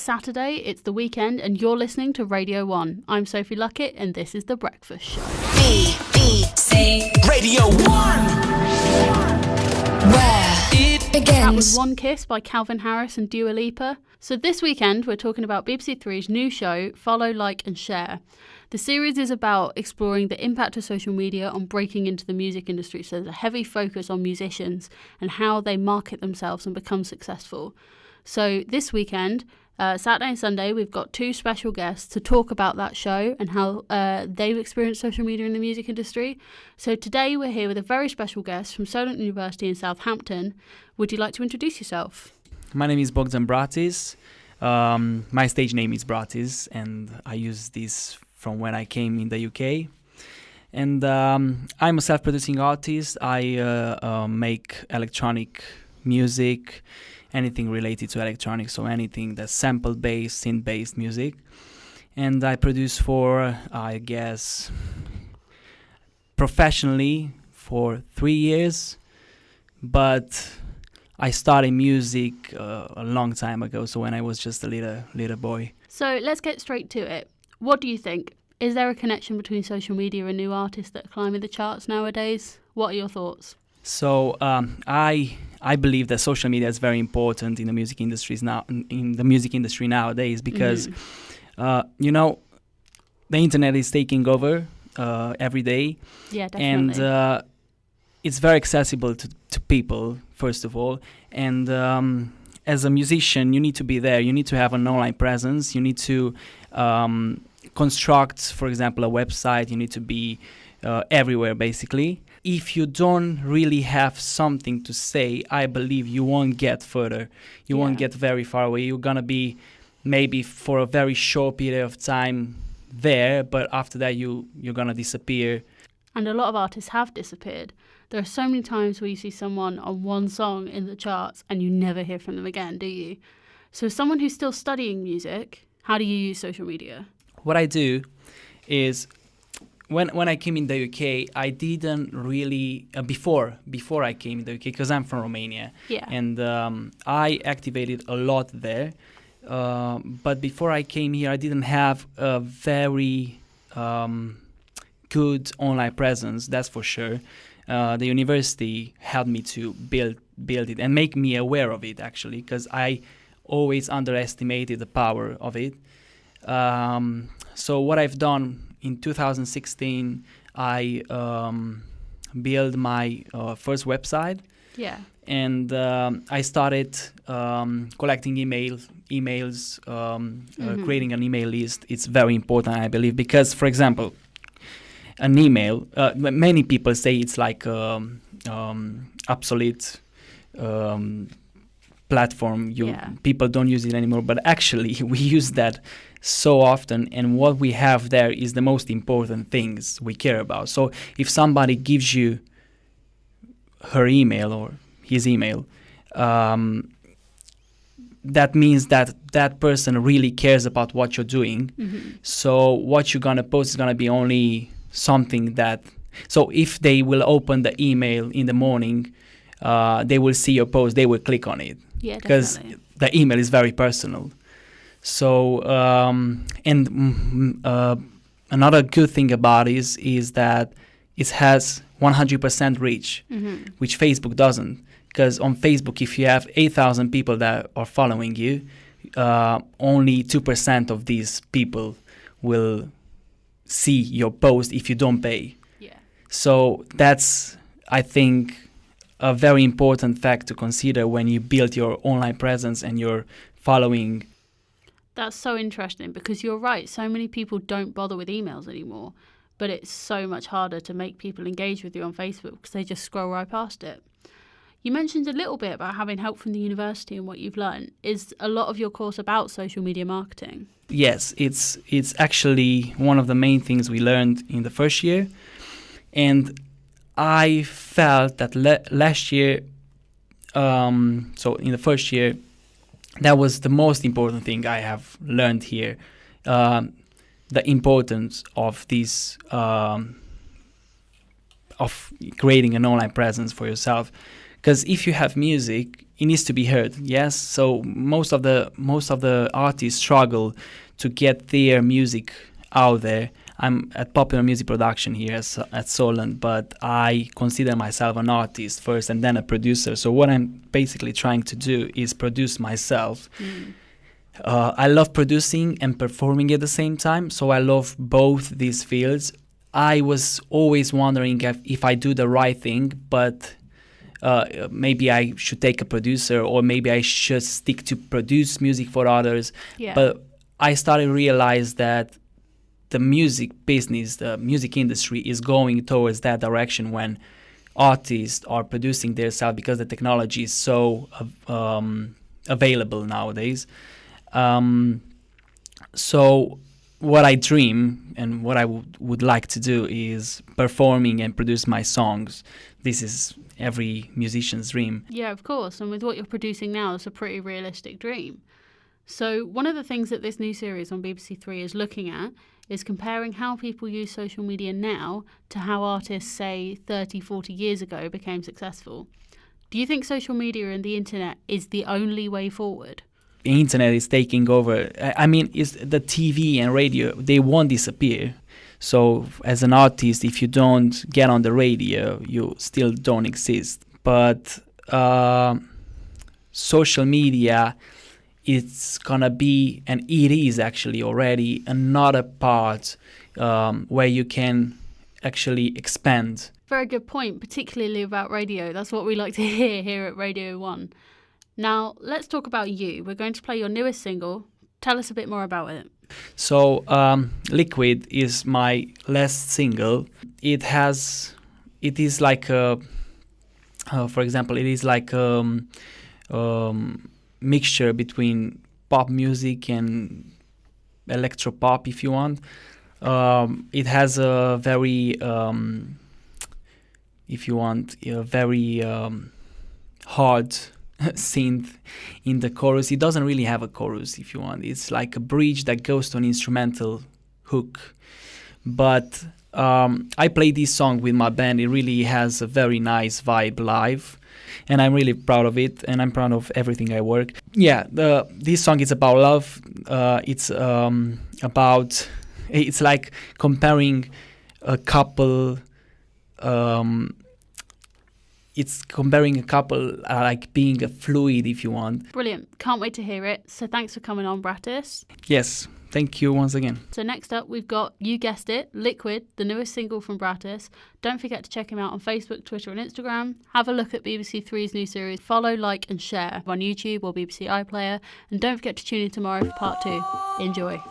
Saturday, it's the weekend, and you're listening to Radio 1. I'm Sophie Luckett, and this is The Breakfast Show. BBC Radio 1, where it begins. That was One Kiss by Calvin Harris and Dua Lipa. So this weekend, we're talking about BBC Three's new show, Follow, Like and Share. The series is about exploring the impact of social media on breaking into the music industry. So there's a heavy focus on musicians and how they market themselves and become successful. So this weekend, Saturday and Sunday, we've got two special guests to talk about that show and how they've experienced social media in the music industry. So today we're here with a very special guest from Solent University in Southampton. Would you like to introduce yourself? My name is BRATIS. My stage name is BRATIS, and I use this from when I came in the UK. And I'm a self-producing artist. I make electronic music, anything related to electronics, so anything that's sample-based, synth-based music. And I produce for, I guess, professionally for 3 years. But I started music a long time ago, so when I was just a little boy. So let's get straight to it. What do you think? Is there a connection between social media and new artists that are climbing the charts nowadays? What are your thoughts? So I believe that social media is very important in the music industries now. In the music industry nowadays, because the internet is taking over every day. Yeah, definitely. And it's very accessible to people, first of all. And as a musician, you need to be there. You need to have an online presence. You need to construct, for example, a website. You need to be everywhere, basically. If you don't really have something to say, I believe you won't get further. You won't get very far away. You're going to be maybe for a very short period of time there, but after that you're going to disappear. And a lot of artists have disappeared. There are so many times where you see someone on one song in the charts and you never hear from them again, do you? So as someone who's still studying music, how do you use social media? What I do is when I came in the UK, I didn't really before I came in the UK, because I'm from Romania, and I activated a lot there. But before I came here, I didn't have a very good online presence. That's for sure. The university helped me to build it and make me aware of it, actually, because I always underestimated the power of it. So what I've done in 2016, I built my first website. Yeah. And I started collecting emails, creating an email list. It's very important, I believe, because, for example, an email, many people say it's like obsolete platform. People don't use it anymore, but actually we use that so often, and what we have there is the most important things we care about. So if somebody gives you her email or his email, that means that that person really cares about what you're doing. Mm-hmm. So what you're going to post is going to be only something that... So if they will open the email in the morning, they will see your post, they will click on it. Yeah, because the email is very personal. So, another good thing about it is that it has 100% reach, which Facebook doesn't. Because on Facebook, if you have 8,000 people that are following you, only 2% of these people will see your post if you don't pay. Yeah. So that's, I think, a very important fact to consider when you build your online presence and your following. That's so interesting, because you're right. So many people don't bother with emails anymore, but it's so much harder to make people engage with you on Facebook because they just scroll right past it. You mentioned a little bit about having help from the university and what you've learned. Is a lot of your course about social media marketing? Yes, it's actually one of the main things we learned in the first year. And I felt that last year, so in the first year, that was the most important thing I have learned here. The importance of this, of creating an online presence for yourself. Because if you have music, it needs to be heard. Yes, so most of the artists struggle to get their music out there. I'm at Popular Music Production here at Solent, but I consider myself an artist first and then a producer. So what I'm basically trying to do is produce myself. I love producing and performing at the same time, so I love both these fields. I was always wondering if I do the right thing, but maybe I should take a producer, or maybe I should stick to produce music for others. Yeah. But I started to realize that the music business, the music industry is going towards that direction when artists are producing themselves, because the technology is so available nowadays. So what I dream and what I would like to do is performing and produce my songs. This is every musician's dream. Yeah, of course. And with what you're producing now, it's a pretty realistic dream. So one of the things that this new series on BBC Three is looking at is comparing how people use social media now to how artists, say, 30, 40 years ago became successful. Do you think social media and the internet is the only way forward? The internet is taking over. I mean, is the TV and radio, they won't disappear. So as an artist, if you don't get on the radio, you still don't exist. But social media, it's gonna be, and it is actually already, another part where you can actually expand. Very good point, particularly about radio. That's what we like to hear here at Radio 1. Now, let's talk about you. We're going to play your newest single. Tell us a bit more about it. So, Liquid is my last single. It is like for example, it is like mixture between pop music and electro pop, if you want. It has a very, if you want, a very hard synth in the chorus. It doesn't really have a chorus, if you want. It's like a bridge that goes to an instrumental hook. But I play this song with my band. It really has a very nice vibe live, and I'm really proud of it, and I'm proud of everything I work. Yeah, this song is about love. It's like comparing a couple. It's comparing a couple like being a fluid, if you want. Brilliant. Can't wait to hear it. So thanks for coming on, BRATIS. Yes, thank you once again. So next up, we've got, you guessed it, Liquid, the newest single from BRATIS. Don't forget to check him out on Facebook, Twitter and Instagram. Have a look at BBC Three's new series. Follow, like and share on YouTube or BBC iPlayer. And don't forget to tune in tomorrow for part 2. Enjoy.